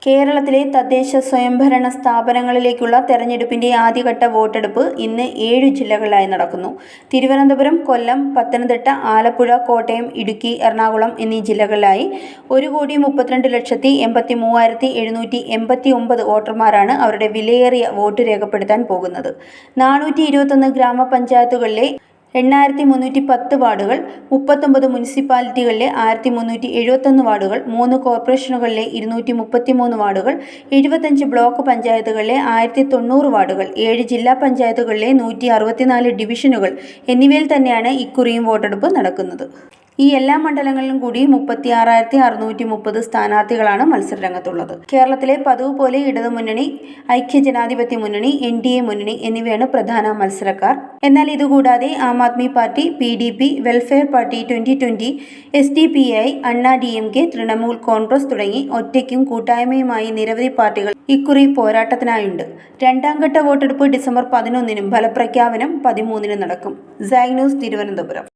കേരളത്തിലെ തദ്ദേശ സ്വയംഭരണ സ്ഥാപനങ്ങളിലേക്കുള്ള തെരഞ്ഞെടുപ്പിന്റെ ആദ്യഘട്ട വോട്ടെടുപ്പ് ഇന്ന് 7 ജില്ലകളിലായി നടക്കുന്നു. തിരുവനന്തപുരം, കൊല്ലം, പത്തനംതിട്ട, ആലപ്പുഴ, കോട്ടയം, ഇടുക്കി, എറണാകുളം എന്നീ ജില്ലകളിലായി 1,32,83,789 വോട്ടർമാരാണ് അവരുടെ വിലയേറിയ വോട്ട് രേഖപ്പെടുത്താൻ പോകുന്നത്. 421 ഗ്രാമപഞ്ചായത്തുകളിലെ 8,310 വാർഡുകൾ, 39 മുനിസിപ്പാലിറ്റികളിലെ 1,371 വാർഡുകൾ, 3 കോർപ്പറേഷനുകളിലെ 233 വാർഡുകൾ, 75 ബ്ലോക്ക് പഞ്ചായത്തുകളിലെ 1,090 വാർഡുകൾ, 7 ജില്ലാ പഞ്ചായത്തുകളിലെ 164 ഡിവിഷനുകൾ എന്നിവയിൽ തന്നെയാണ് ഇക്കുറിയും വോട്ടെടുപ്പ് നടക്കുന്നത്. ഈ എല്ലാ മണ്ഡലങ്ങളിലും കൂടി 36,630 സ്ഥാനാർത്ഥികളാണ് മത്സരരംഗത്തുള്ളത്. കേരളത്തിലെ പതിവ് പോലെ ഇടതുമുന്നണി, ഐക്യജനാധിപത്യ മുന്നണി, NDA മുന്നണി എന്നിവയാണ് പ്രധാന മത്സരക്കാർ. എന്നാൽ ഇതുകൂടാതെ Aam Aadmi Party, PDP, Welfare Party 2020, SDPI, Anna DMK, Trinamool Congress തുടങ്ങി ഒറ്റയ്ക്കും കൂട്ടായ്മയുമായി നിരവധി പാർട്ടികൾ ഇക്കുറി പോരാട്ടത്തിനായുണ്ട്. രണ്ടാംഘട്ട വോട്ടെടുപ്പ് ഡിസംബർ 11-നും ഫലപ്രഖ്യാപനം 13-നും നടക്കും. Zag news, Thiruvananthapuram.